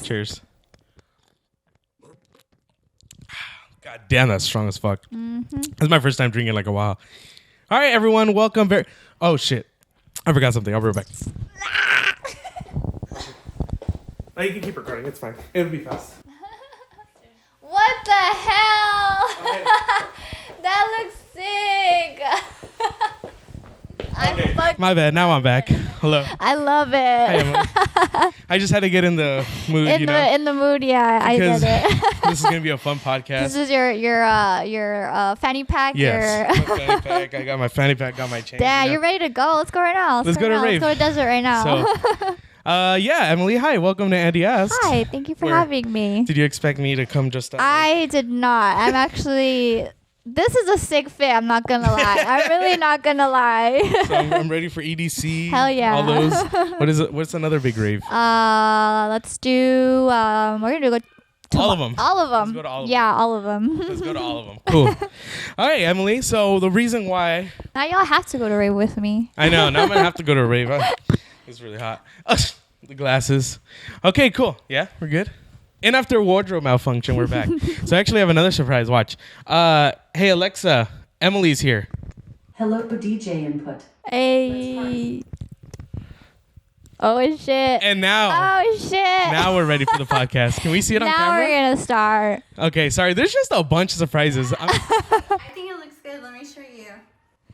Cheers. God damn, that's strong as fuck. Mm-hmm. It's my first time drinking in like a while. All right, everyone, welcome. Oh shit, I forgot something. I'll be right back. Oh, you can keep recording. It's fine. It'll be fast. What the hell? That looks sick. Okay. My bad. Now I'm back. Hello. I love it. Hi, Emily. I just had to get in the mood, in the mood, yeah. I get it. This is gonna be a fun podcast. This is your fanny pack. Yes. My fanny pack. I got my fanny pack. Got my chain. Yeah, you're ready to go. Let's go right now. Let's go to Rave. Let's go to Desert right now. So, yeah, Emily. Hi. Welcome to Andy Asked. Hi. Thank you for having me. Did you expect me to come just? I did not. I'm actually. This is a sick fit. I'm not gonna lie. I'm really not gonna lie. So I'm ready for EDC. Hell yeah. All those. What is it? What's another big rave? Let's do. We're gonna do all of them. All of them. Let's go to all of them. Yeah, all of them. Let's go to all of them. Cool. All right, Emily. So the reason why. Now y'all have to go to rave with me. I know. Now I'm gonna have to go to a rave. It's really hot. The glasses. Okay. Cool. Yeah, we're good. And after wardrobe malfunction, we're back. So I actually have another surprise. Watch. Hey, Alexa, Emily's here. Hello, DJ Emput. Hey. Oh, shit. And now. Oh, shit. Now we're ready for the podcast. Can we see it on camera? Now we're going to start. Okay, sorry. There's just a bunch of surprises. I think it looks good. Let me show you.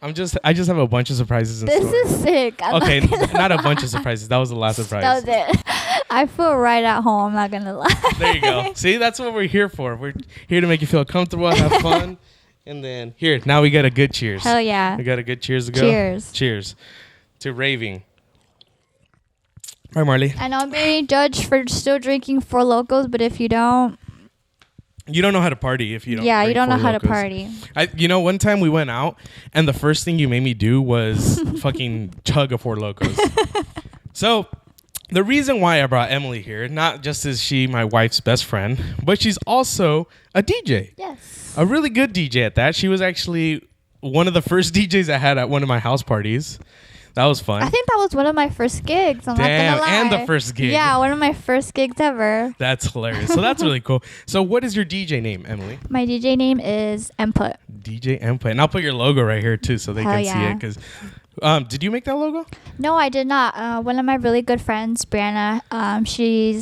I just have a bunch of surprises in store. This is sick. Okay, not a bunch of surprises. That was the last surprise. That was it. I feel right at home. I'm not going to lie. There you go. See, that's what we're here for. We're here to make you feel comfortable, have fun. And then, here, now we got a good cheers. Hell yeah. We got a good cheers to go. Cheers. Cheers to raving. All right, Marley. I know I'm being judged for still drinking Four Locos, but if you don't. You don't know how to party if you don't. Yeah, you don't know how Locos. to party. One time we went out, and the first thing you made me do was fucking chug a Four Locos. So, the reason why I brought Emily here, not just is she my wife's best friend, but she's also a DJ. Yes. A really good DJ at that. She was actually one of the first DJs I had at one of my house parties. That was fun. I think that was one of my first gigs. I'm not gonna lie. And the first gig. Yeah, one of my first gigs ever. That's hilarious. So that's really cool. So what is your DJ name, Emily? My DJ name is Emput. DJ Emput. And I'll put your logo right here too so they can see it. Because did you make that logo? No, I did not. One of my really good friends, Brianna, she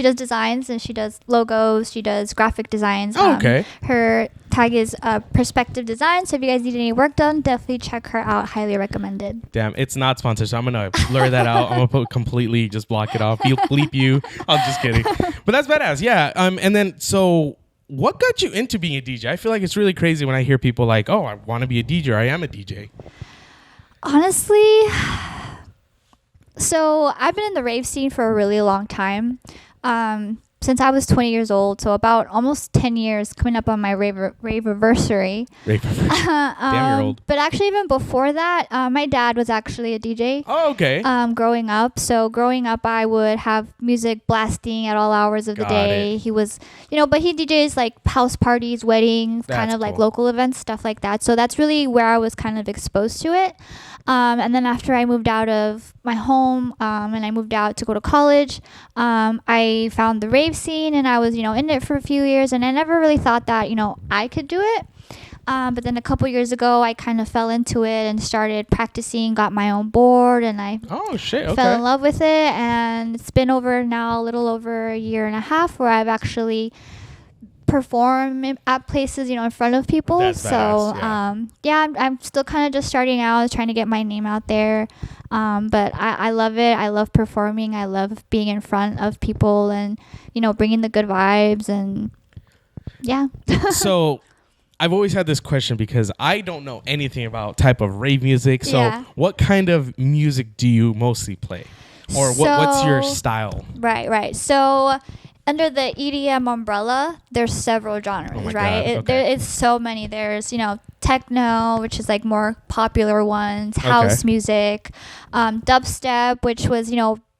does designs and she does logos. She does graphic designs. Oh, okay. Her tag is Perspective Design. So if you guys need any work done, definitely check her out. Highly recommended. Damn, it's not sponsored, so I'm gonna blur that out. I'm gonna completely just block it off. Bleep you. I'm just kidding. But that's badass. Yeah. And then so. What got you into being a DJ? I feel like it's really crazy when I hear people like, "Oh, I want to be a DJ. Or I am a DJ." Honestly, so I've been in the rave scene for a really long time. Since I was 20 years old, so about almost 10 years coming up on my rave-anniversary. Damn, you're old. But actually, even before that, my dad was actually a DJ. Oh, okay. Growing up. So growing up, I would have music blasting at all hours of the day. He was, but he DJs like house parties, weddings, kind of like local events, stuff like that. So that's really where I was kind of exposed to it. And then after I moved out of my home and I moved out to go to college, I found the rave scene and I was, in it for a few years and I never really thought that, I could do it. But then a couple years ago, I kind of fell into it and started practicing, got my own board and I fell in love with it. And it's been a little over a year and a half where I've actually perform at places, in front of people. That's badass, I'm still kind of just starting out, trying to get my name out there. But I love it. I love performing. I love being in front of people and, bringing the good vibes and yeah. So I've always had this question because I don't know anything about type of rave music. So what kind of music do you mostly play? Or what's your style? Right. So under the EDM umbrella, there's several genres, right? It's so many. There's, techno, which is like more popular ones, house music, dubstep, which was,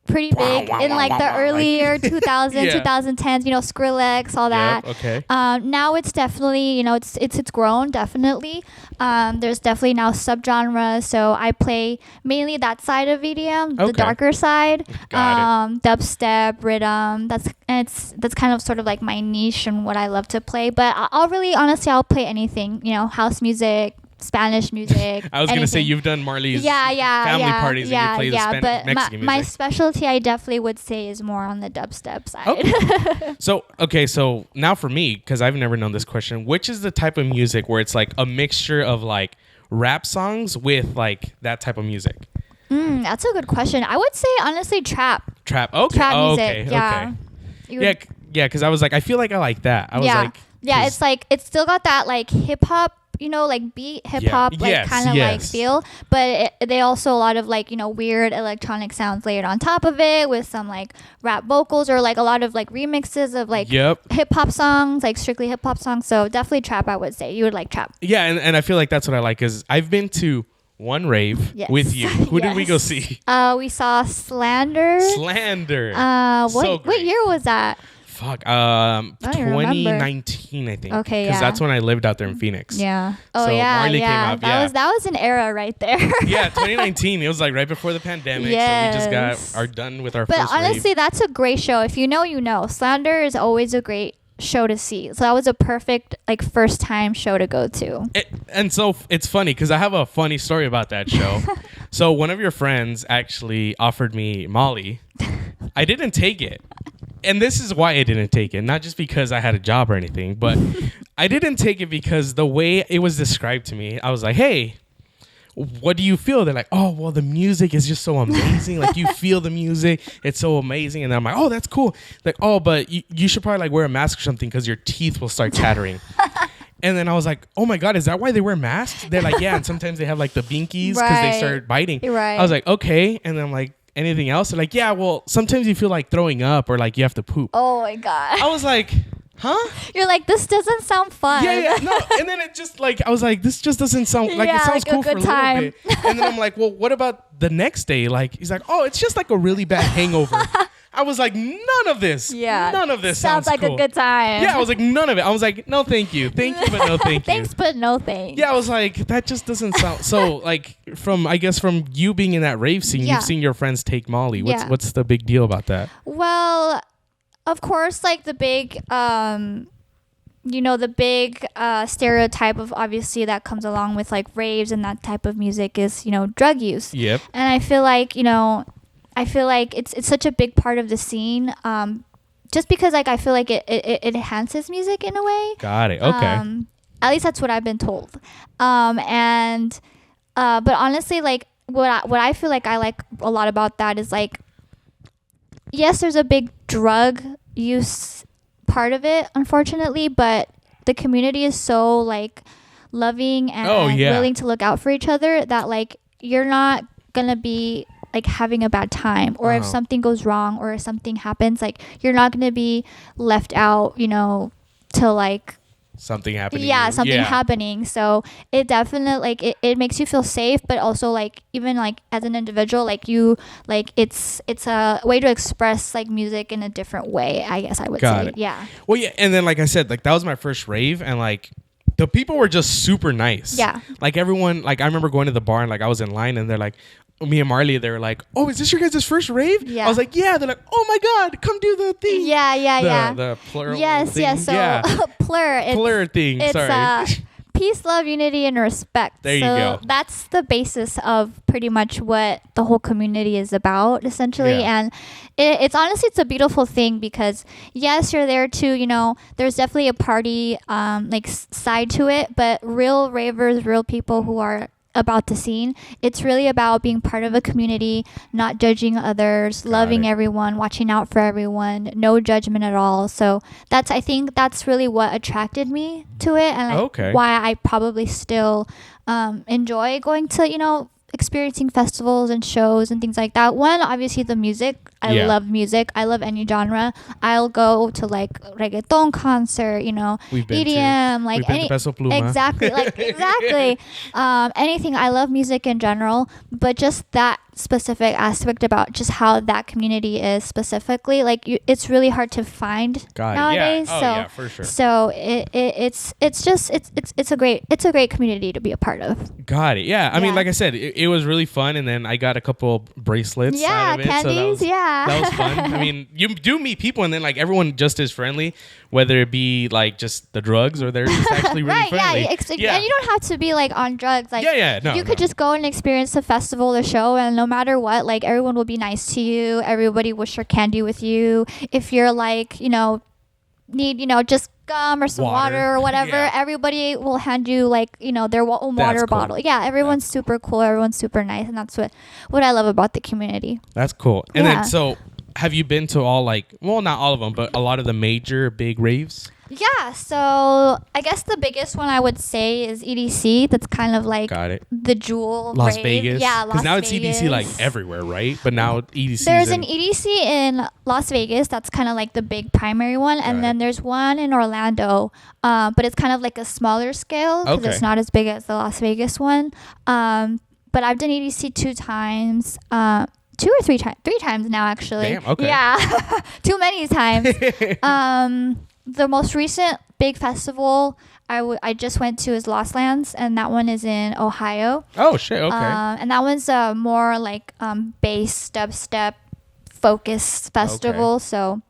pretty big in like the earlier 2000s, 2010s, Skrillex, all that. Okay. Now it's definitely, it's grown, definitely. There's definitely now subgenres. So I play mainly that side of EDM, the darker side. Dubstep, rhythm. That's kind of sort of like my niche and what I love to play. But I'll play anything, house music, Spanish music. I was going to say you've done Marley's family parties and you play the Mexican music. My specialty, I definitely would say, is more on the dubstep side. So now for me, because I've never known this question, which is the type of music where it's like a mixture of like rap songs with like that type of music? That's a good question. I would say honestly trap. Okay. Trap music. Okay. Yeah, because I was like, I feel like I like that. I was like, it's like it's still got that like hip hop, like beat hip hop, like kind of like feel, but they also a lot of like weird electronic sounds layered on top of it with some like rap vocals or like a lot of like remixes of like hip hop songs, like strictly hip hop songs. So definitely trap. I would say you would like trap. Yeah, and I feel like that's what I like because I've been to one rave with you. Who did we go see? We saw Slander. What year was that? 2019, I think. Okay, because that's when I lived out there in Phoenix. Yeah. Oh, so Marley came out. That was an era right there. 2019. It was like right before the pandemic. Yes. So we just got done with our first rave. But honestly, that's a great show. If you know. Slander is always a great show to see. So that was a perfect like first time show to go to. And so it's funny because I have a funny story about that show. So one of your friends actually offered me Molly. I didn't take it. And this is why I didn't take it. Not just because I had a job or anything, but I didn't take it because the way it was described to me, I was like, hey, what do you feel? They're like, oh, well, the music is just so amazing. Like, you feel the music. It's so amazing. And then I'm like, oh, that's cool. Like, oh, but you should probably like wear a mask or something because your teeth will start chattering. And then I was like, oh my God, is that why they wear masks? They're like, yeah. And sometimes they have like the binkies because they start biting. Right. I was like, okay. And then I'm like, anything else? They're like, yeah, well, sometimes you feel like throwing up or like you have to poop. Oh my God. I was like, huh? You're like, this doesn't sound fun. Yeah, no. And then it just like, I was like, this just doesn't sound like, it sounds cool for a little bit. And then I'm like, well, what about the next day? Like, he's like, oh, it's just like a really bad hangover. I was like, none of this. Yeah. None of this sounds like cool. A good time. Yeah, I was like, none of it. I was like, no, thank you. Thank you, but no, thank you. Thanks, but no thanks. Yeah, I was like, that just doesn't sound... So, like, from you being in that rave scene, you've seen your friends take Molly. What's the big deal about that? Well, of course, like, the big... stereotype of obviously that comes along with, like, raves and that type of music is, drug use. Yep. And I feel like, it's such a big part of the scene, just because like I feel like it enhances music in a way. Got it. Okay. At least that's what I've been told. But honestly, like what I feel like I like a lot about that is like, yes, there's a big drug use part of it, unfortunately, but the community is so like loving and willing to look out for each other that like you're not gonna be like having a bad time, or if something goes wrong or if something happens, like you're not going to be left out, to like something happening. Yeah, something happening. So it definitely like it makes you feel safe, but also like even like as an individual, like you like it's a way to express like music in a different way, I guess I would say. It. Yeah. Well, yeah, and then like I said, like that was my first rave, and like the people were just super nice. Yeah. Like everyone, like I remember going to the bar and like I was in line and they're like, me and Marley, they were like, oh, is this your guys' first rave? Yeah. I was like, yeah. They're like, oh my God, come do the thing. Yeah. The plural yes, thing. Yes. So plur thing. Sorry. Peace, love, unity, and respect. There you go. That's the basis of pretty much what the whole community is about, essentially. Yeah. And it's honestly, it's a beautiful thing because yes, you're there to, there's definitely a party side to it, but real ravers, real people who are about the scene, it's really about being part of a community, not judging others, loving everyone, watching out for everyone, no judgment at all. So I think that's really what attracted me to it, and why I probably still enjoy going to experiencing festivals and shows and things like that. One, obviously the music. I love music. I love any genre. I'll go to like reggaeton concert, EDM, like any exactly, like exactly. Anything. I love music in general, but just that specific aspect about just how that community is specifically. Like it's really hard to find nowadays. Yeah. So yeah, for sure. So it's a great community to be a part of. Got it. Yeah. I mean, like I said, it was really fun, and then I got a couple bracelets. Yeah, out of it, candies. so that was fun. I mean, you do meet people, and then like everyone just as friendly, whether it be like just the drugs or they're just actually really friendly. Yeah. And you don't have to be like on drugs. Like you could just go and experience the festival, the show, and no matter what, like everyone will be nice to you. Everybody will share candy with you. If you're like, need just gum or some water or whatever, everybody will hand you like their own water bottle. Yeah, everyone's super cool. Everyone's super nice, and that's what I love about the community. That's cool. And then so have you been to all not all of them, but a lot of the major big raves? Yeah, so I guess the biggest one I would say is EDC. That's kind of like the jewel Las rave. Vegas. Yeah, Las Vegas. Because now it's EDC like everywhere, right? But now EDC. There's an EDC in Las Vegas. That's kind of like the big primary one. And then there's one in Orlando. But it's kind of like a smaller scale because it's not as big as the Las Vegas one. But I've done EDC 2 times. 2 or 3 times. 3 times now, actually. Damn, okay. Yeah. Too many times. The most recent big festival I just went to is Lost Lands, and that one is in Ohio. Oh shit! Okay. And that one's more like bass dubstep focused festival. Okay. So,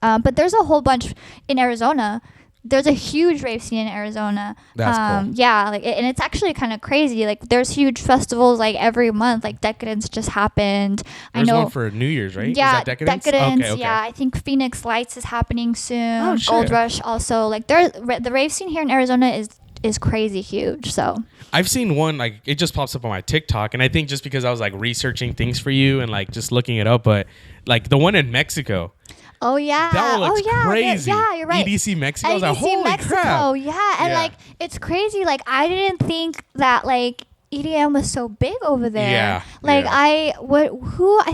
but there's a whole bunch in Arizona. There's a huge rave scene in Arizona. That's cool. Yeah, and it's actually kind of crazy. Like there's huge festivals like every month. Like Decadence just happened. There's one for New Year's, right? Yeah, is that Decadence. Okay. Yeah, I think Phoenix Lights is happening soon. Oh, shit. Gold Rush also. Like the rave scene here in Arizona is crazy huge. So I've seen one, like it just pops up on my TikTok, and I think just because I was like researching things for you and like just looking it up, but like the one in Mexico. Oh yeah! That one looks crazy. Yeah, you're right. EDC Mexico. I was like, EDC holy Mexico, crap! Yeah, and like it's crazy. Like I didn't think that like EDM was so big over there. Yeah. Like I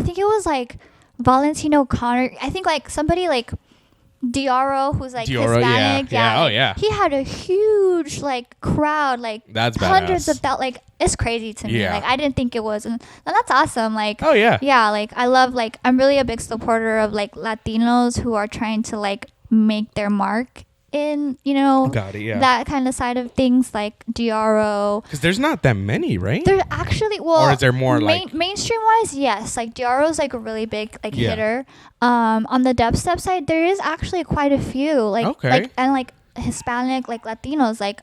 think it was like Valentino Connor. I think like somebody like Dioro, who's like Hispanic. Yeah. Oh yeah. He had a huge like crowd, like that's hundreds badass. of that. Like it's crazy to me. Yeah. Like I didn't think it was, and that's awesome. Like oh yeah. Yeah. Like I love like I'm really a big supporter of like Latinos who are trying to like make their mark in that kind of side of things, like Dioro. Because there's not that many, right? There's actually or is there more mainstream wise? Yes, like Dioro's like a really big like hitter. On the dubstep side, there is actually quite a few like Hispanic like Latinos like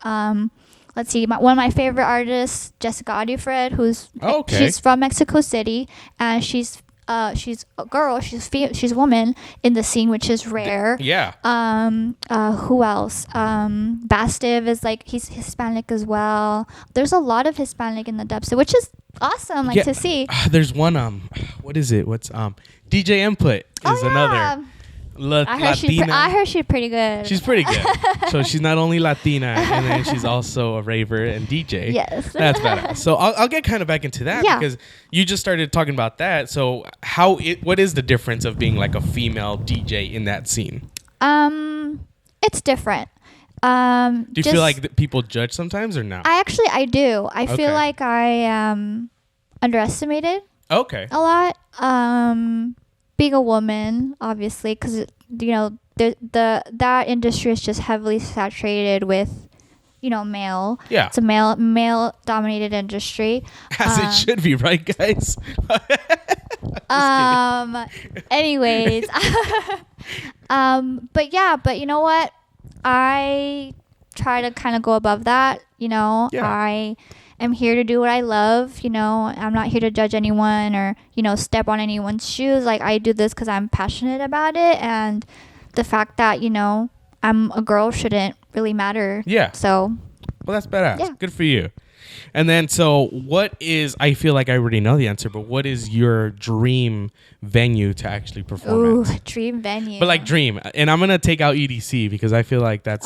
let's see, one of my favorite artists, Jessica Audifred, who's she's from Mexico City, and she's a girl, she's a woman in the scene, which is rare. Yeah. Who else? Bastiv is like, he's Hispanic as well. There's a lot of Hispanic in the dubstep, which is awesome to see. There's one what is it? What's DJ Emput is another. I heard she's pretty good. She's pretty good. So she's not only Latina, and then she's also a raver and DJ. Yes. That's badass. So I'll get kind of back into that because you just started talking about that. So what is the difference of being like a female DJ in that scene? It's different. Do you feel like people judge sometimes or no? I do. I feel like I am underestimated. Okay. A lot. Being a woman, obviously, because that industry is just heavily saturated with male. Yeah. It's a male dominated industry. As it should be, right, guys? Anyways. But you know what? I try to kind of go above that. I am here to do what I love. I'm not here to judge anyone or, step on anyone's shoes. Like I do this because I'm passionate about it. And the fact that, I'm a girl shouldn't really matter. Yeah. So. Well, that's badass. Yeah. Good for you. And then, so I feel like I already know the answer, but what is your dream venue to actually perform at? Dream venue. But like dream. And I'm going to take out EDC because I feel like that's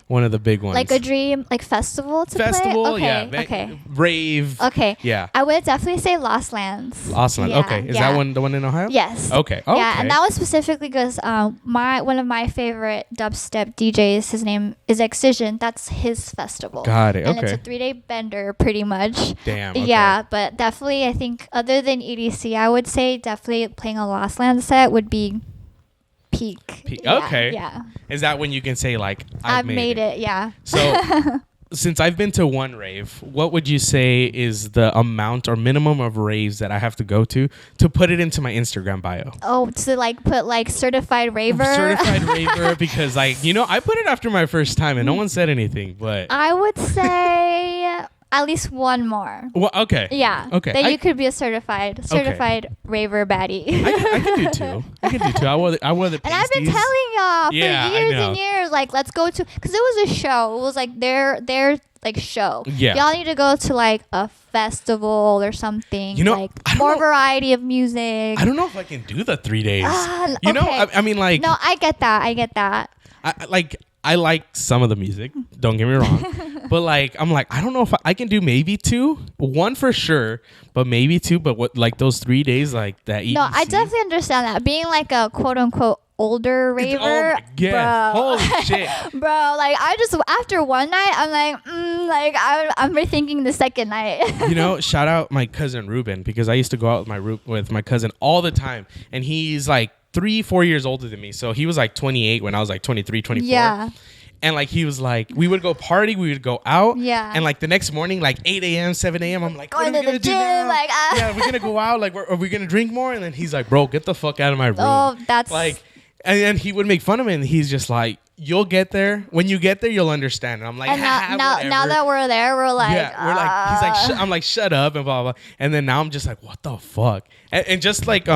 one of the big ones. Like a dream, like festival to play? Okay. Rave. Okay. Yeah. I would definitely say Lost Lands. Lost Lands. Yeah, okay. Is that one the one in Ohio? Yes. Okay. Yeah, and that was specifically because one of my favorite dubstep DJs, his name is Excision. That's his festival. Got it. And okay. it's a 3-day bender. all-rounder pretty much. Damn. Okay. Yeah, but definitely I think other than EDC, I would say definitely playing a Lost Land set would be peak. Yeah, okay. Yeah. Is that when you can say like I've made it? Yeah. So since I've been to one rave, what would you say is the amount or minimum of raves that I have to go to put it into my Instagram bio? Oh, to like put like certified raver. Certified raver, because like, you know, I put it after my first time and no one said anything, but I would say at least one more. well, okay. Yeah. Okay. Then you could be a certified raver baddie. I can do two. I wore the And I've been telling y'all for years and years, like, let's go to, because it was a show. It was like their like show. Yeah. Y'all need to go to like a festival or something. You know, like more variety of music. I don't know if I can do the 3 days. You know, Okay. I mean, like, No, I get that. I like some of the music. Don't get me wrong, but like I'm like I don't know if I can do maybe two, one for sure, but maybe two. But what like those 3 days like that? EDC? No, I definitely understand that. Being like a quote unquote older raver, oh my God. bro. Holy shit, bro. Like I just after one night, I'm like I'm rethinking the second night. You know, shout out my cousin Ruben, because I used to go out with my cousin all the time, and he's like 3-4 years older than me. So he was like 28 when I was like 23, 24. Yeah. And like he was like, we would go party, we would go out. Yeah. And like the next morning, like 8 a.m., 7 a.m., I'm like, Going what are we to gonna the do gym, now? like, yeah, we're gonna go out. Like, are we gonna drink more? And then he's like, bro, get the fuck out of my room. Oh, that's like, and then he would make fun of me, and he's just like, you'll get there. When you get there, you'll understand. And I'm like, and now whatever. that we're there, we're like, Yeah, we're like, he's like, I'm like, shut up and blah, blah, blah. And then now I'm just like, what the fuck? And just like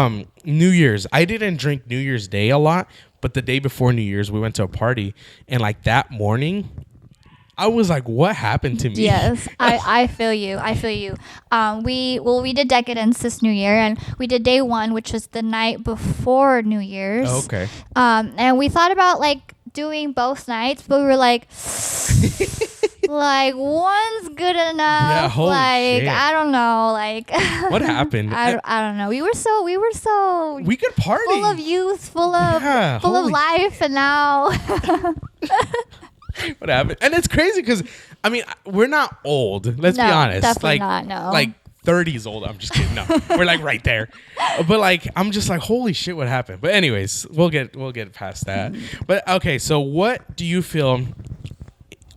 New Year's, I didn't drink New Year's Day a lot, but the day before New Year's, we went to a party, and like that morning, I was like, what happened to me? Yes, I feel you. We did Decadence this New Year, and we did day one, which was the night before New Year's. Oh, okay. And we thought about like doing both nights, but we were like, like one's good enough. Yeah, holy like shit. I don't know, like What happened? I don't know. We were so We could party. full of youth, full of life, and now What happened? And it's crazy because, I mean, we're not old. Let's be No, honest. definitely like, not, no. Like 30s old. I'm just kidding. No, we're like right there. But like, I'm just like, holy shit, what happened? But anyways, we'll get past that. But okay, so what do you feel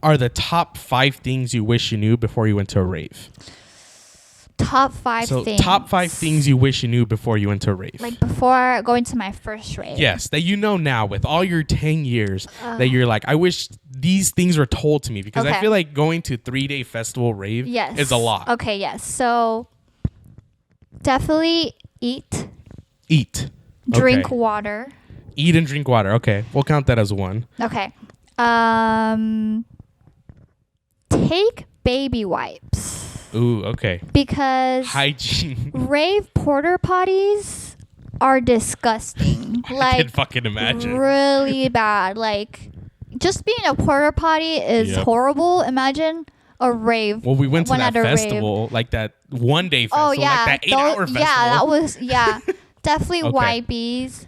are the top 5 things you wish you knew before you went to a rave? top 5 So things. top 5 things you wish you knew before you went to a rave. Like before going to my first rave. Yes, that you know now with all your 10 years that you're like, I wish these things were told to me, because I Okay. feel like going to 3-day festival rave is a lot. Okay, yes. So definitely eat, drink Okay. water. Eat and drink water. Okay, we'll count that as 1. Okay. Take baby wipes. Ooh, okay. Because Hygiene. rave porter potties are disgusting. I Like can fucking imagine. really bad. Like just being a porter potty is Yep. horrible. Imagine a rave. Well, we went to one that at a rave. festival, like that 1-day festival, Oh yeah, like that 8-hour festival. Yeah, that was definitely Okay. wipies.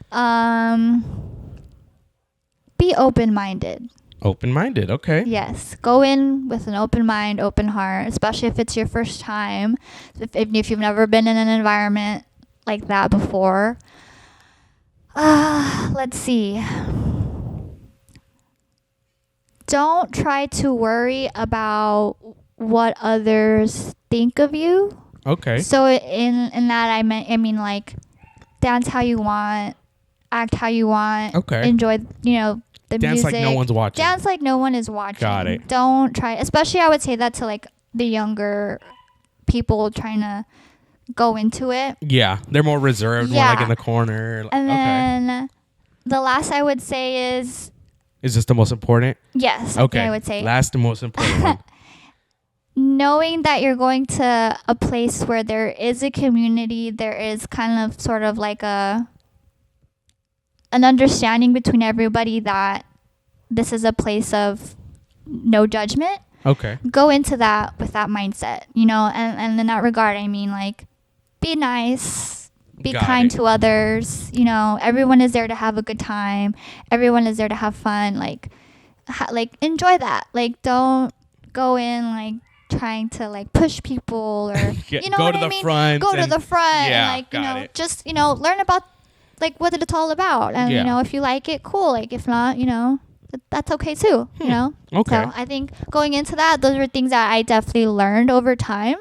Be open-minded. Open-minded. Okay. Yes, go in with an open mind, open heart, especially if it's your first time. If you've never been in an environment like that before. Let's see. Don't try to worry about what others think of you. Okay. So in that I mean like dance how you want, act how you want. Okay. Enjoy the Dance music. like no one's watching. Dance like no one is watching. Got it. Don't try, especially I would say that to like the younger people trying to go into it. Yeah, they're more reserved, more like in the corner. And Okay. then the last I would say is Is this the most important? yes. Okay. I would say Last and most important one. knowing that you're going to a place where there is a community, there is kind of sort of like an understanding between everybody that this is a place of no judgment. Okay. Go into that with that mindset, and in that regard, I mean, like, be nice, be Got kind it. to others, everyone is there to have a good time. Everyone is there to have fun. Like enjoy that. Like, don't go in, like, trying to like push people or you know go what to I the mean? front. Go to the front yeah, and like, you know, it. just, you know, learn about like what it's all about. And, you know, if you like it, cool. Like if not, you know, that's okay too, you know? Okay. So I think going into that, those are things that I definitely learned over time.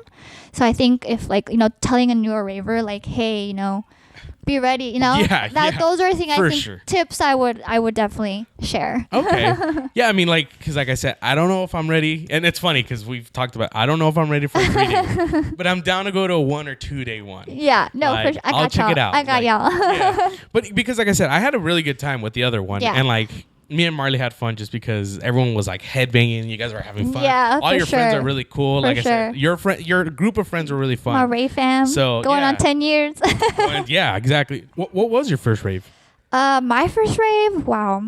So I think if like, you know, telling a newer raver like, hey, you know, be ready, you know, those are things I think tips I would definitely share. Okay. Yeah, I mean, like, because like I said, I don't know if I'm ready, and it's funny because we've talked about I don't know if I'm ready for a 3-day, but I'm down to go to a 1 or 2 day one. Yeah, no, like, for sure. I'll check it out. I got y'all. Yeah. But because like I said, I had a really good time with the other one, and like me and Marley had fun just because everyone was like headbanging. You guys were having fun. Yeah, all your friends are really cool. For like I said, your group of friends were really fun. My rave fam. So going on 10 years. Yeah, exactly. What was your first rave? My first rave. Wow,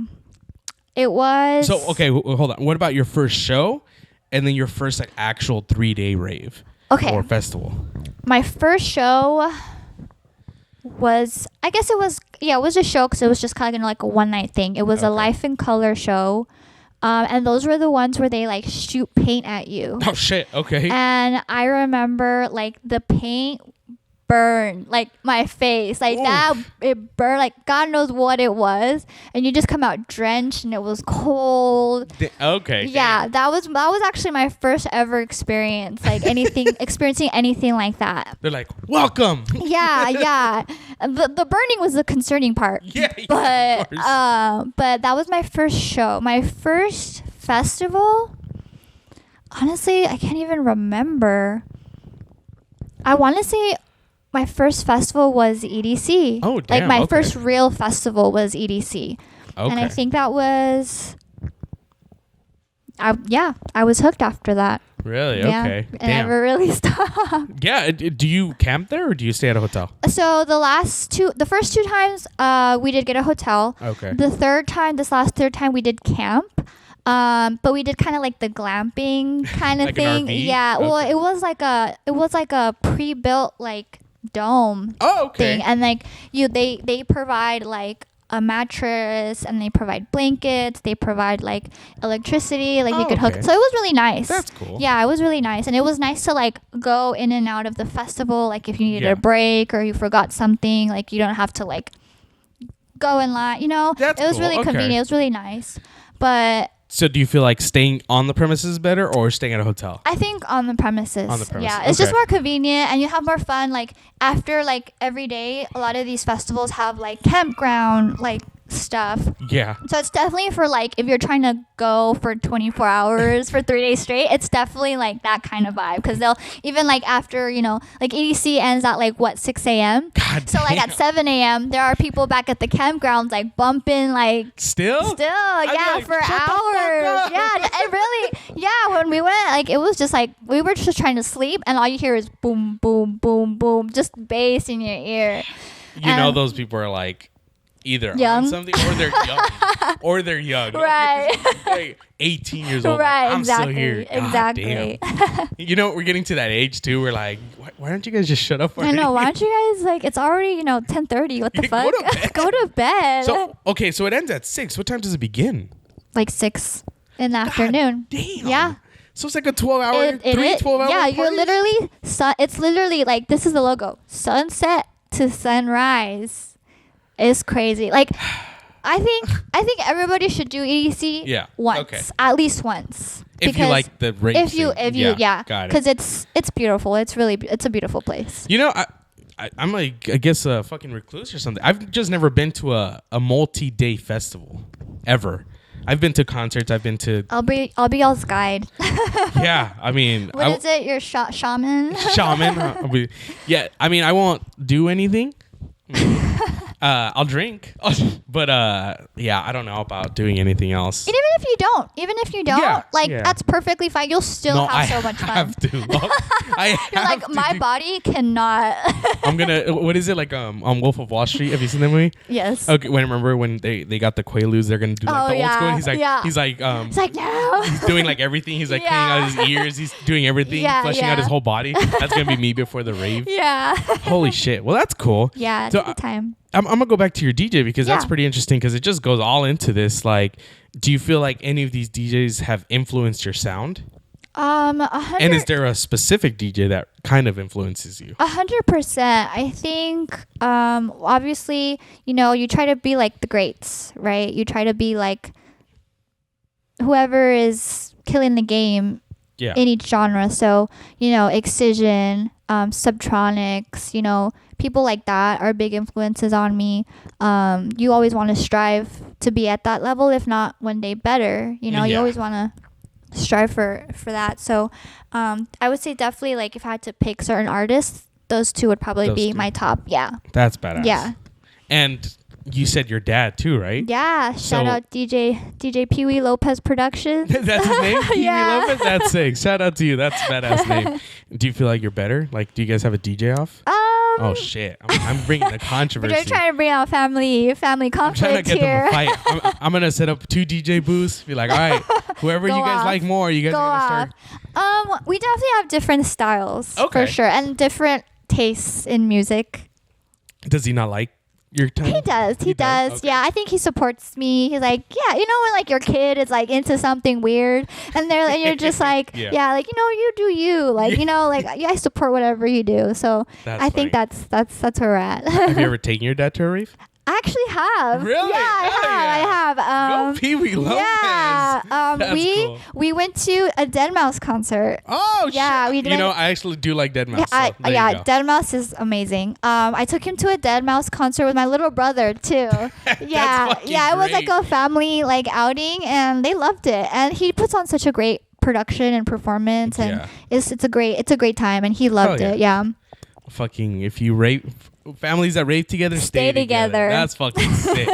it was. So okay, hold on. What about your first show, and then your first like actual 3-day rave? Okay. Or festival. My first show was, I guess it was a show because it was just kind of like a one-night thing. It was a Life in Color show, and those were the ones where they like shoot paint at you. Oh shit! Okay. And I remember like the paint burned like my face, like that. It burned like God knows what it was, and you just come out drenched, and it was cold. Okay. Yeah, that was actually my first ever experience, like experiencing anything like that. They're like, welcome. Yeah. The burning was the concerning part. Yeah. But that was my first show. My first festival, honestly, I can't even remember. I want to say my first festival was EDC. Oh, damn. Like my first real festival was EDC. Okay. And I think that was... I was hooked after that. Really? Yeah, Okay. And never really stopped. Yeah. Do you camp there or do you stay at a hotel? So the first 2 times, we did get a hotel. Okay. This last third time, we did camp. But we did kind of like the glamping kind of like thing. An RV? Yeah. Okay. Well, it was like a pre-built like dome thing, and like they provide like a mattress, and they provide blankets, they provide like electricity, like you could hook. So it was really nice. That's cool. Yeah, it was really nice, and it was nice to like go in and out of the festival. Like if you needed a break or you forgot something, like you don't have to like go in line. You know, it was really convenient. It was really nice, but. So do you feel like staying on the premises is better or staying at a hotel? I think on the premises. Yeah, it's okay. just more convenient and you have more fun. Like after like every day, a lot of these festivals have like campground like stuff. Yeah. So it's definitely for like if you're trying to go for 24 hours for 3 days straight, it's definitely like that kind of vibe because they'll even like after, you know, like EDC ends at like 6 a.m. God so like at 7 a.m. there are people back at the campgrounds like bumping like still yeah, like, for hours. Yeah, it really, yeah, when we went, like it was just like we were just trying to sleep and all you hear is boom boom boom boom, just bass in your ear. You know those people are like either young. on something or they're young. Right. Like 18 years old. Right, like, I'm exactly. still here. Exactly. You know, we're getting to that age too. We're like, why don't you guys just shut up already? I know. Why don't you guys like? It's already 10:30. What the fuck? Go to bed. So okay, so it ends at 6. What time does it begin? Like 6 in the afternoon. Damn. Yeah. So it's like a 12-hour, 12-hour. Yeah, parties? you're literally. It's literally like this is the logo. Sunset to sunrise. It's crazy. Like, I think everybody should do EDC once, at least once. If you like the rave if you got it. Because it's beautiful. It's a beautiful place. You know, I'm like I guess a fucking recluse or something. I've just never been to a multi-day festival ever. I've been to concerts. I've been to. I'll be y'all's guide. Yeah, I mean. What is it? Your shaman. Shaman. Yeah, I mean, I won't do anything. I'll drink, but yeah, I don't know about doing anything else. Even if you don't, that's perfectly fine. You'll still have so much fun. I have to. You're like, my body cannot. I'm gonna. What is it like? On Wolf of Wall Street. Have you seen that movie? Yes. Okay. Remember when they got the Quaaludes? They're gonna do like the old school. He's like It's like no. He's doing like everything. He's like cleaning out his ears. He's doing everything. Fleshing out his whole body. That's gonna be me before the rave. Yeah. Holy shit. Well, that's cool. Yeah. It's a good time. I'm gonna go back to your DJ because that's pretty interesting because it just goes all into this. Like, do you feel like any of these DJs have influenced your sound? And is there a specific DJ that kind of influences you? 100%. I think, obviously, you try to be like the greats, right? You try to be like whoever is killing the game in each genre. So, Excision, Subtronics, people like that are big influences on me. You always want to strive to be at that level, if not one day better. You always want to strive for that. So I would say definitely, like, if I had to pick certain artists, those two would probably be my top. Yeah. That's badass. Yeah. And you said your dad too, right? Yeah. Shout out DJ Pee Wee Lopez Productions. That's his name? Pee Wee Lopez? That's sick. Shout out to you. That's a badass name. Do you feel like you're better? Like, do you guys have a DJ off? Oh shit! I'm bringing the controversy. We're trying to bring out family conflict I'm trying to get here. them a fight. I'm gonna set up 2 DJ booths. Be like, all right, whoever you guys like more, you guys are gonna start. We definitely have different styles for sure, and different tastes in music. Does he not like your time? He does. Okay. Yeah, I think he supports me. He's like, yeah, when like your kid is like into something weird, and you're just like, like you do you, like like I support whatever you do. So I think that's where we're at. Have you ever taken your dad to a rave? I actually have. Really? Yeah, I have. Go Pee Wee Lopez. Yeah. Cool. We went to a Deadmau5 concert. Oh, yeah. Shit. I actually do like Deadmau5. Yeah, so Deadmau5 is amazing. I took him to a Deadmau5 concert with my little brother too. Yeah, it was like a family like outing, and they loved it. And he puts on such a great production and performance, and it's a great time, and he loved it. Yeah. Fucking, if you rave. Families that rave together stay together. That's fucking sick.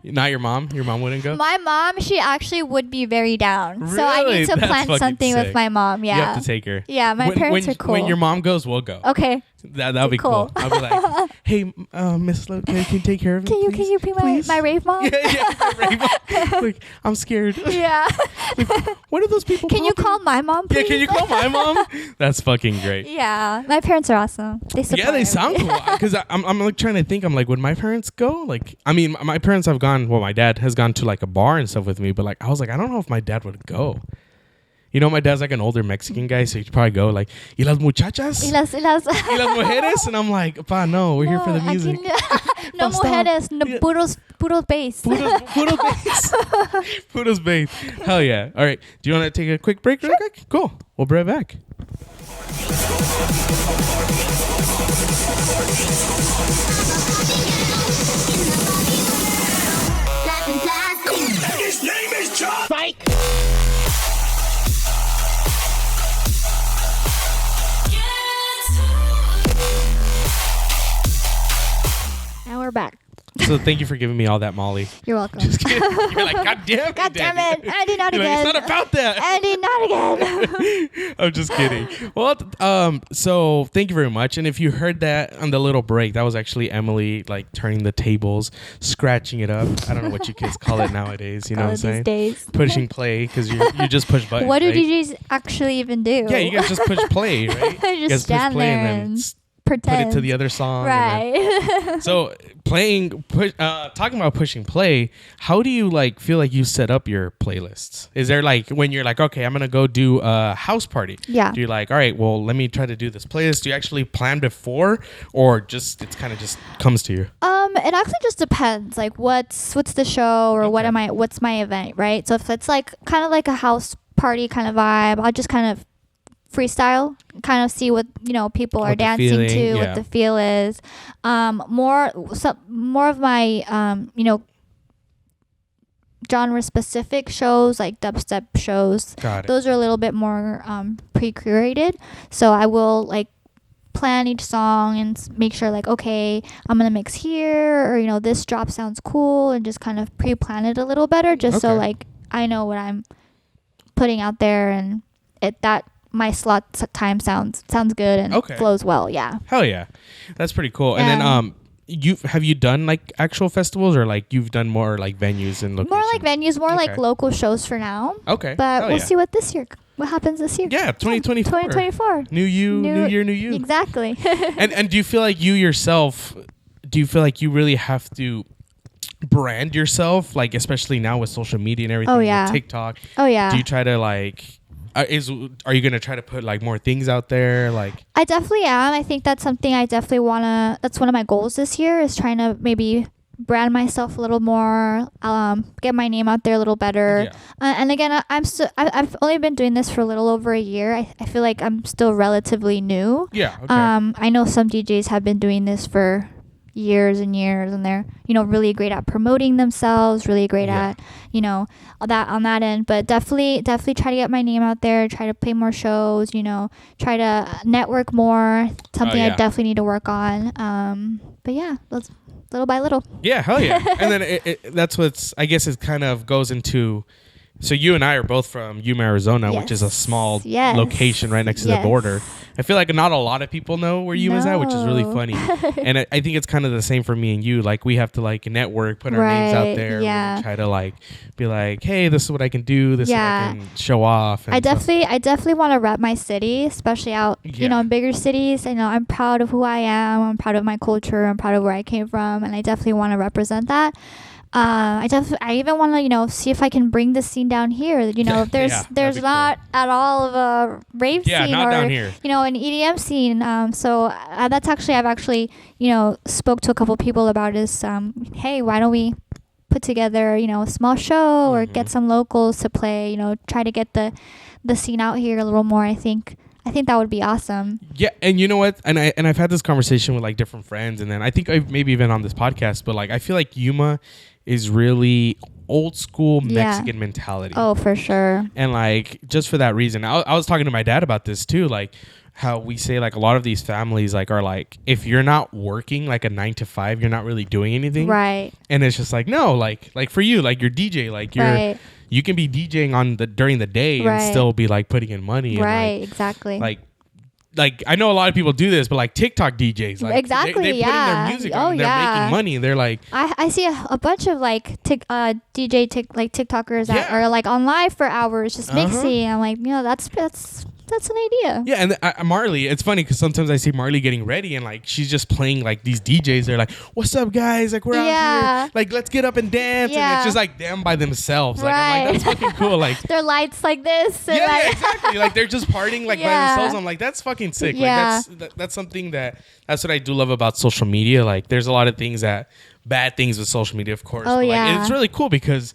Not your mom? Your mom wouldn't go? My mom, she actually would be very down. Really? So I need to plan something with my mom. Yeah. You have to take her. Yeah, my parents are cool. When your mom goes, we'll go. Okay. That'll be cool. I'll be like, hey, Miss Lo, can you take care of me? Can you be my rave mom? my rave mom. Like, I'm scared. Yeah. Like, what are those people? Can you call my mom, please? Yeah, can you call my mom? That's fucking great. Yeah, my parents are awesome. They support. Yeah, they sound cool. Because I'm like trying to think. I'm like, would my parents go? Like, I mean, my parents have gone. Well, my dad has gone to like a bar and stuff with me. But like, I was like, I don't know if my dad would go. My dad's like an older Mexican guy, so he'd probably go like, ¿Y las muchachas? ¿Y las mujeres? And I'm like, pa, no, we're here for the music. No mujeres, no puros bass. Puros bass. Puros bass. Hell yeah. All right. Do you want to take a quick break real quick? Cool. We'll be right back. His name is John. Fight. And we're back. So thank you for giving me all that Molly. You're welcome. Just kidding. You're like, God damn it. God damn it. Andy, not again. Like, it's not about that. Andy, not again. I'm just kidding. Well, so thank you very much. And if you heard that on the little break, that was actually Emily like turning the tables, scratching it up. I don't know what you kids call it nowadays. You know what I'm saying? These days. Pushing play, because you just push buttons. What do right? DJs actually even do? Yeah, you guys just push play, right? They just stand there and pretend. Put it to the other song. Right. So talking about pushing play, how do you like feel like you set up your playlists? Is there like when you're like, okay, I'm gonna go do a house party? Yeah. Do you like, all right, well, let me try to do this playlist? Do you actually plan before, or just it's kind of just comes to you? It actually just depends. Like what's the show, or what's my event, right? So if it's like kind of like a house party kind of vibe, I'll just kind of freestyle, kind of see what people are dancing to, what the feel is. More of my genre specific shows, like dubstep shows. Got it. Those are a little bit more pre-curated, so I will like plan each song and make sure like, okay, I'm gonna mix here, or this drop sounds cool, and just kind of pre-plan it a little better, just so like I know what I'm putting out there, and that my slot time sounds good and flows well. Yeah. Hell yeah, that's pretty cool. And then have you done like actual festivals, or like you've done more like venues and locations? More like venues, more like local shows for now. Okay. But we'll see what happens this year. Yeah, 2024. 2024. New year, new you. Exactly. and do you feel like you yourself, you really have to brand yourself, like especially now with social media and everything, with TikTok? Oh yeah. Do you try to like are you gonna try to put like more things out there? Like, I definitely am. I think that's something I definitely wanna. That's one of my goals this year is trying to maybe brand myself a little more, get my name out there a little better. And again, I've only been doing this for a little over a year. I feel like I'm still relatively new. Okay. I know some DJs have been doing this for years and years, and they're really great at promoting themselves, really great at all that on that end. But definitely try to get my name out there, try to play more shows, try to network more, something I definitely need to work on. But yeah, let's little by little. Yeah, hell yeah. And then that's what's, I guess it kind of goes into, so you and I are both from Yuma, Arizona, which is a small location right next to the border. I feel like not a lot of people know where Yuma's at, which is really funny. And I think it's kind of the same for me and you. Like, we have to like network, put our names out there, really try to like be like, hey, this is what I can do, this is what I can show off. And I definitely want to rep my city, especially out in bigger cities. I'm proud of who I am. I'm proud of my culture. I'm proud of where I came from, and I definitely want to represent that. I even want to see if I can bring this scene down here. If there's not at all of a rave scene or down here. An EDM scene. So that's actually I've actually spoke to a couple people about is hey, why don't we put together a small show or get some locals to play. Try to get the scene out here a little more. I think that would be awesome. Yeah, and you know what? And I've had this conversation with like different friends, and then I think I've maybe even on this podcast, but like I feel like Yuma is really old school Mexican mentality. Oh, for sure. And like just for that reason, I was talking to my dad about this too, like how we say like a lot of these families like are like, if you're not working like a 9 to 5, you're not really doing anything. Right. And it's just like, no, like for you, like you're DJ, like you can be DJing during the day and still be like putting in money. Right. And, exactly. Like I know a lot of people do this, but like TikTok DJs, like they put in their music on and they're making money. They're like, I see a bunch of like DJ TikTokers that are like on live for hours just mixing. I'm like, that's an idea. Yeah, and Marley, it's funny because sometimes I see Marley getting ready and like she's just playing like these DJs. They're like, "What's up, guys? Like we're out here. Like let's get up and dance." Yeah. And it's just like them by themselves. Like I'm like, that's fucking cool. Like their lights like this. And yeah, exactly. Like they're just partying like by themselves. I'm like, that's fucking sick. Yeah. Like that's something that's what I do love about social media. Like there's a lot of bad things with social media, of course. Oh but, yeah. Like, it's really cool because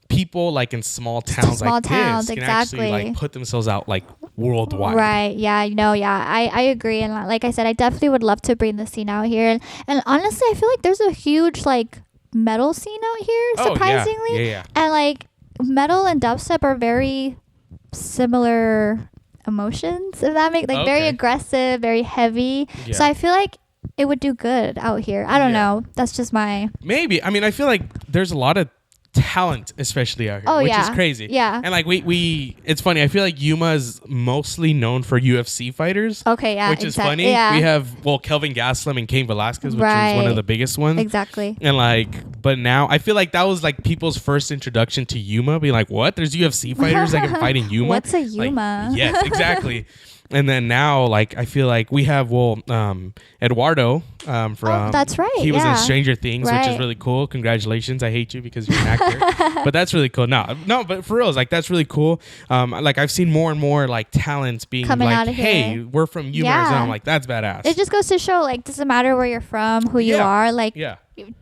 people like in small towns this can actually like put themselves out like worldwide. Right. Yeah. I agree. And like I said, I definitely would love to bring the scene out here. And honestly, I feel like there's a huge like metal scene out here, surprisingly. Yeah. And like metal and dubstep are very similar emotions, if that makes very aggressive, very heavy. Yeah. So I feel like it would do good out here. I don't know. That's just my maybe. I mean, I feel like there's a lot of talent, especially out here, which is crazy. Yeah. And like we it's funny. I feel like Yuma is mostly known for UFC fighters. Okay, yeah. Which is funny. Yeah. We have Kelvin Gastelum and Cain Velasquez, which is one of the biggest ones. Exactly. And like, but now I feel like that was like people's first introduction to Yuma. Being like, what? There's UFC fighters that can fight in Yuma? What's a Yuma? Like, yes, exactly. And then now, like, I feel like we have, Eduardo from... that's right, He was in Stranger Things, which is really cool. Congratulations. I hate you because you're an actor. But that's really cool. No, but for real, like, that's really cool. Like, I've seen more and more, like, talents being coming like, hey, we're from Yuma, Arizona. I'm like, that's badass. It just goes to show, like, doesn't matter where you're from, who you are. Like,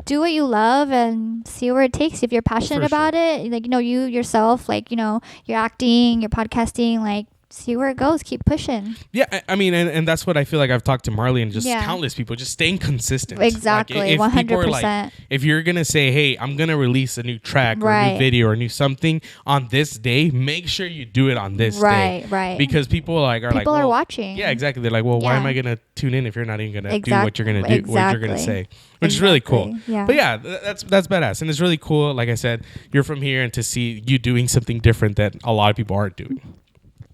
do what you love and see where it takes you. If you're passionate about it, like, you yourself, like, you're acting, you're podcasting, like, see where it goes. Keep pushing. Yeah, I mean, and that's what I feel like I've talked to Marley and just countless people, just staying consistent. Exactly, like, 100%. Like, if you're going to say, hey, I'm going to release a new track or a new video or new something on this day, make sure you do it on this day. Right. Because people are watching. Yeah, exactly. They're like, well, why am I going to tune in if you're not even going to do what you're going to do, what you're going to say? Which is really cool. Yeah. But yeah, that's badass. And it's really cool. Like I said, you're from here, and to see you doing something different that a lot of people aren't doing.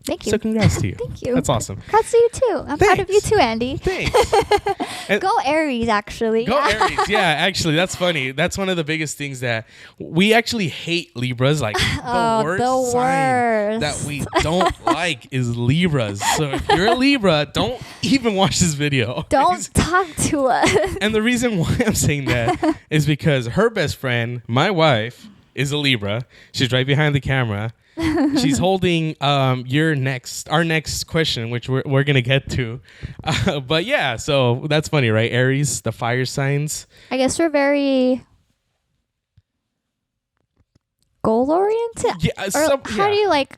Thank you. So congrats to you. Thank you. That's awesome. Congrats to you too. I'm proud of you too, Andy. Thanks. Go Aries, actually. Go Aries. Yeah, actually, that's funny. That's one of the biggest things that we actually hate Libras. Like the worst sign that we don't like is Libras. So if you're a Libra, don't even watch this video. Don't talk to us. And the reason why I'm saying that is because her best friend, my wife, is a Libra. She's right behind the camera. She's holding our next question, which we're gonna get to. But yeah, so that's funny, right? Aries, the fire signs. I guess we're very goal oriented. Yeah. How do you like?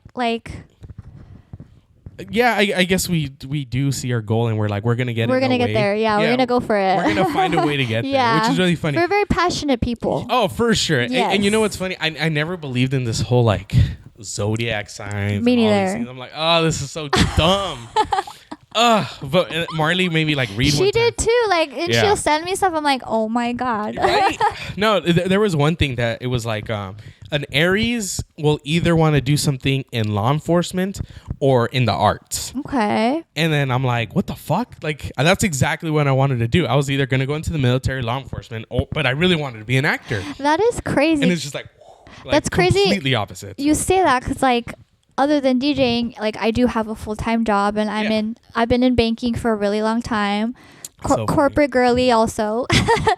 Yeah, I guess we do see our goal and we're like, we're gonna get there. Yeah, we're gonna go for it. We're gonna find a way to get there, which is really funny. We're very passionate people. Oh, for sure. Yes. And you know what's funny? I never believed in this whole like zodiac signs. Me and all neither. these things. I'm like, oh, this is so dumb. But Marley made me like read. She did too. Like, and Yeah. she'll send me stuff. I'm like, oh my god. Right? No, there was one thing that it was like an Aries will either want to do something in law enforcement or in the arts. Okay. And then I'm like, what the fuck? Like, that's exactly what I wanted to do. I was either going to go into the military, law enforcement, but I really wanted to be an actor. That is crazy. And it's just like that's crazy. Completely opposite. You say that because like, other than DJing, like I do have a full-time job, and I've been in banking for a really long time. Corporate girly also.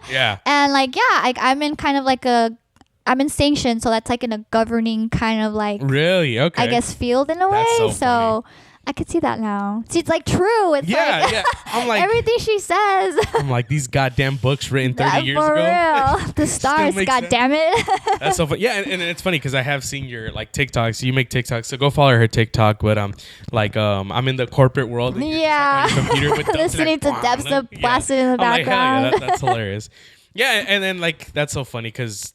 Yeah. And like, yeah, I'm in kind of like I'm in sanctions, so that's like in a governing kind of like, really, okay, I guess, field in a way. That's so I could see that now. See, it's like true. It's yeah. I'm like everything she says. I'm like, these goddamn books written 30 years For ago. real. The stars, makes god sense. damn it. That's so fun. Yeah, and it's funny because I have seen your like TikToks. You make TikToks, so go follow her TikTok. But I'm in the corporate world. And you're just, like, on your computer, but listening to dubstep blasted in the background. Like, that's hilarious. Yeah, and then like that's so funny because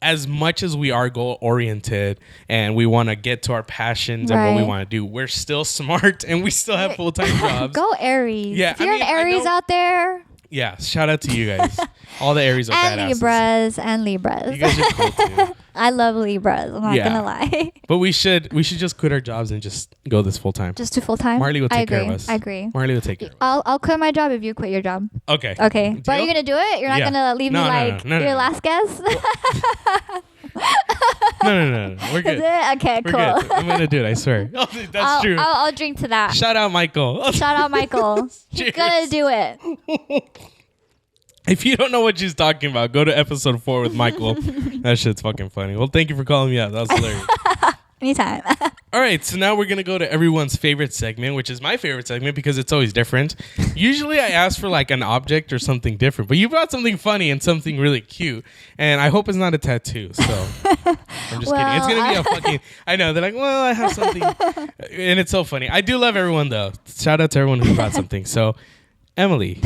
as much as we are goal oriented and we want to get to our passions and what we want to do, we're still smart and we still have full-time jobs. Go Aries. Yeah, if you're an Aries out there. Yeah, shout out to you guys. All the Aries are badasses. And Libras. You guys are cool too. I love Libras. I'm not gonna lie. But we should just quit our jobs and just go this full time. Just do full time. Marley will take care of us. I agree. Marley will take care of us. I'll quit my job if you quit your job. Okay. Okay. Deal? But are you gonna do it? You're not gonna leave me like your last guess? No. We're good. Is it? Okay, We're cool. good. I'm gonna do it. I swear. Oh, that's true. I'll drink to that. Shout out Michael. Shout out Michael. He's gonna do it. If you don't know what she's talking about, go to episode 4 with Michael. That shit's fucking funny. Well, thank you for calling me out. That was hilarious. Anytime. All right, so now we're going to go to everyone's favorite segment, which is my favorite segment because it's always different. Usually I ask for like an object or something different, but you brought something funny and something really cute. And I hope it's not a tattoo, so I'm just kidding. It's going to be a fucking... I know, they're like, well, I have something. And it's so funny. I do love everyone, though. Shout out to everyone who brought something. So, Emily,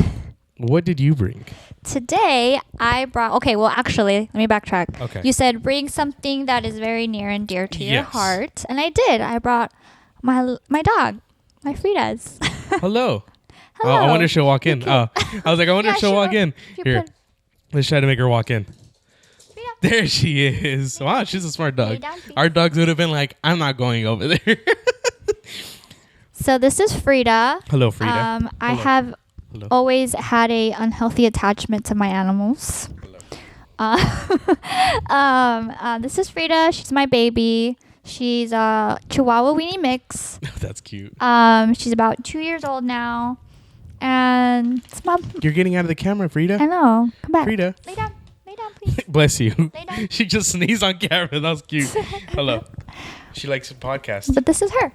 what did you bring? Today, I brought... Okay, well, actually, let me backtrack. Okay. You said bring something that is very near and dear to your heart. And I did. I brought my dog, my Freda's. Hello. Hello. I wonder if she'll walk in. I was like, I wonder if she'll walk in. Here, let's try to make her walk in. Freda. There she is. Wow, she's a smart dog. Down, Our dogs would have been like, I'm not going over there. So this is Freda. Hello, Freda. I have always had a unhealthy attachment to my animals. This is Freda. She's my baby. She's a Chihuahua Weenie mix. That's cute. She's about 2 years old now, and it's my. You're getting out of the camera, Freda. I know. Come back. Freda. Lay down, please. Bless you. Lay down. She just sneezed on camera. That was cute. Hello. She likes a podcast. But this is her.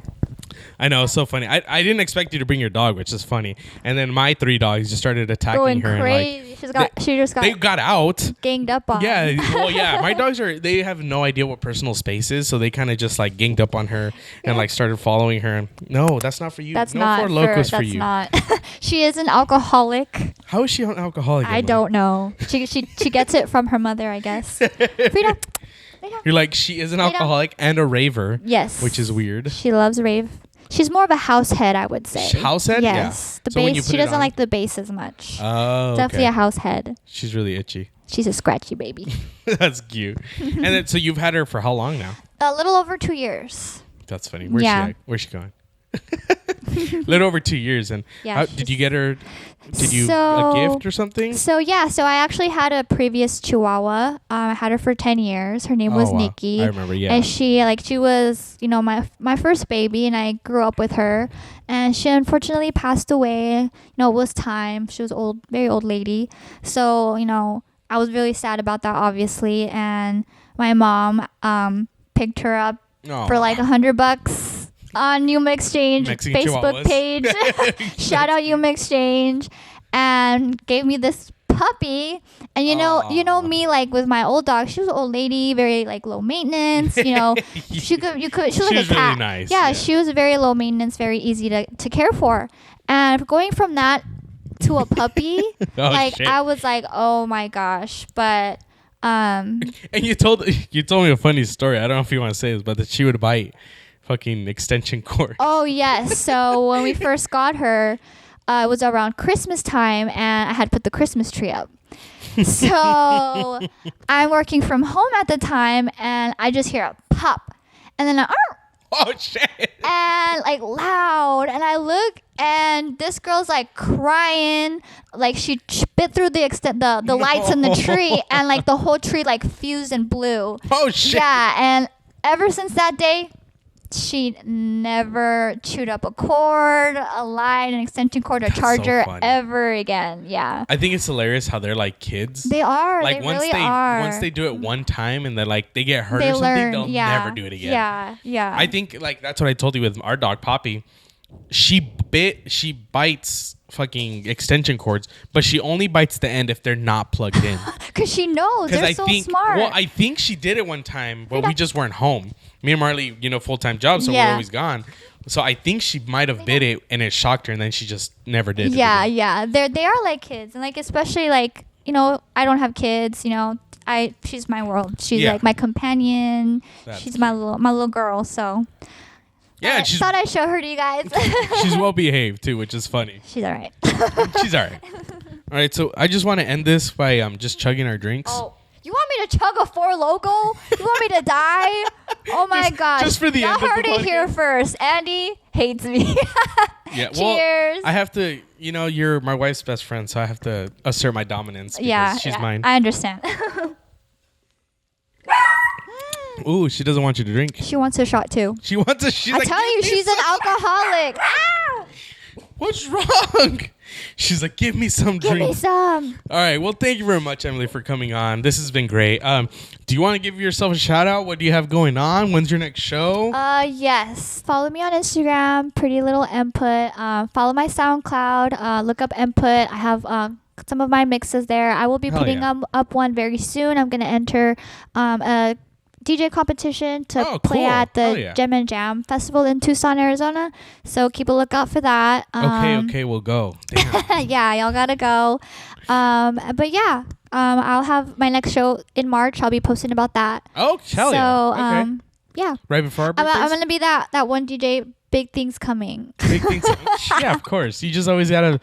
I know, it's so funny. I didn't expect you to bring your dog, which is funny. And then my 3 dogs just started attacking Going her. crazy. And like, she just got. They got out. Ganged up on. Yeah, well, yeah. My dogs they have no idea what personal space is, so they kind of just like ganged up on her and like started following her. And no, that's not for you. That's no not Four Locos for that's you. not. She is an alcoholic. How is she an alcoholic? I don't know. She gets it from her mother, I guess. Freda. You're like, she is an alcoholic and a raver. Yes. Which is weird. She loves rave. She's more of a house head, I would say. House head? Yes. Yeah. The bass. She doesn't like the bass as much. Oh, Definitely a house head. She's really itchy. She's a scratchy baby. That's cute. And then, so you've had her for how long now? A little over 2 years. That's funny. Where's she at? Where's she going? Little over 2 years. And did you get her? Did you a gift or something? So I actually had a previous Chihuahua. I had her for 10 years. Her name was Nikki. I remember. Yeah. And she was my first baby, and I grew up with her. And she unfortunately passed away. It was time. She was very old lady. So I was really sad about that, obviously. And my mom picked her up for like $100 on Yuma Exchange Mexican Facebook Chihuahuas. page. Shout out Yuma Exchange, and gave me this puppy. And you know me, like with my old dog, she was an old lady, very like low maintenance. She was like a cat. Really nice. Yeah, she was very low maintenance, very easy to care for. And going from that to a puppy, shit. I was like, oh my gosh. But and you told me a funny story. I don't know if you want to say this, but that she would bite fucking extension cord. Oh yes. So when we first got her, it was around Christmas time, and I had put the Christmas tree up. So I'm working from home at the time, and I just hear a pop, and then oh shit! And like loud, and I look, and this girl's like crying, like she bit through the lights in the tree, and like the whole tree like fused and blew. Oh shit! Yeah, and ever since that day, she never chewed up a cord, a line, an extension cord, a charger ever again. Yeah. I think it's hilarious how they're like kids. They are. Like they once really are. Once they do it one time and they get hurt they or something, learn. they'll never do it again. Yeah. Yeah. I think like that's what I told you with our dog Poppy. She bites fucking extension cords, but she only bites the end if they're not plugged in. Because she knows. They're so smart. Well, I think she did it one time, but we just weren't home. Me and Marley, full-time job, so we're always gone. So I think she might have bit it and it shocked her, and then she just never did. Yeah, yeah. They are like kids, and like especially like I don't have kids. She's my world. She's like my companion. She's my little girl. So. Yeah, I thought I'd show her to you guys. She's well behaved too, which is funny. She's all right. She's all right. All right, so I just want to end this by just chugging our drinks. Oh, you want me to chug a Four Loko? You want me to die? Oh my gosh! Just for the Y'all end of the heard it here podcast. first. Andy hates me. Yeah. Well, Cheers. I have to. You're my wife's best friend, so I have to assert my dominance because she's mine. I understand. Ooh, she doesn't want you to drink. She wants a shot too. She wants a. She's I'm like, telling you, she's an alcoholic. Ah! What's wrong? She's like, give me some Give drink. me some. All right. Well, thank you very much, Emily, for coming on. This has been great. Do you want to give yourself a shout out? What do you have going on? When's your next show? Yes. Follow me on Instagram, Pretty Little Emput. Follow my SoundCloud. Look up Emput. I have some of my mixes there. I will be putting up one very soon. I'm gonna enter a DJ competition to play at the Gem and Jam Festival in Tucson, Arizona. So keep a lookout for that. Okay, we'll go. Damn. Yeah, y'all gotta go. But yeah, I'll have my next show in March. I'll be posting about that. Oh, hell yeah. Okay. Yeah. Right before our birthdays? I'm gonna be that one DJ. Big things coming. Big things. Yeah, of course. You just always gotta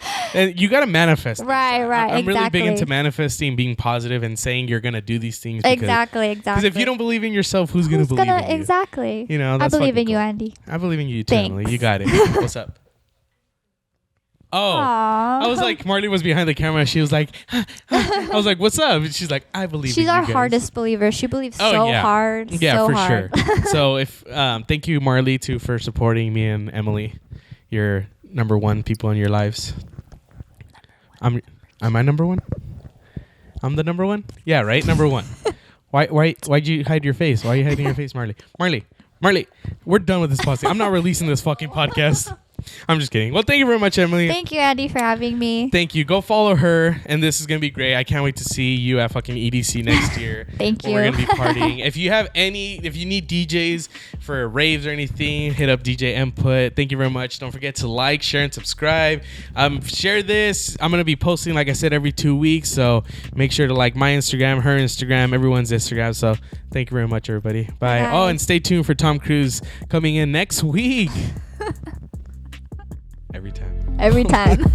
manifest. Right. I'm really big into manifesting, being positive, and saying you're gonna do these things. Exactly. Because if you don't believe in yourself, who's gonna believe in you? Exactly. That's I believe in cool. you, Andy. I believe in you too, Thanks. Emily. You got it. What's up? Oh, Aww. I was like, Marley was behind the camera. She was like, I was like, what's up? And she's like, I believe in She's you our guys. hardest believer. She believes so hard. Yeah, so for hard. sure. So thank you, Marley, too, for supporting me and Emily. You're number one people in your lives. Am I number one? I'm the number one? Yeah, right? Number one. Why'd you hide your face? Why are you hiding your face, Marley? Marley, we're done with this podcast. I'm not releasing this fucking podcast. I'm just kidding. Well, thank you very much, Emily. Thank you, Andy, for having me. Thank you. Go follow her, and this is going to be great. I can't wait to see you at fucking EDC next year. Thank you. We're going to be partying. If you need DJs for raves or anything, hit up DJ Emput. Thank you very much. Don't forget to like, share, and subscribe. Share this. I'm going to be posting, like I said, every 2 weeks, so make sure to like my Instagram, her Instagram, everyone's Instagram. So thank you very much, everybody. Bye. Bye. Oh, and stay tuned for Tom Cruise coming in next week. Every time.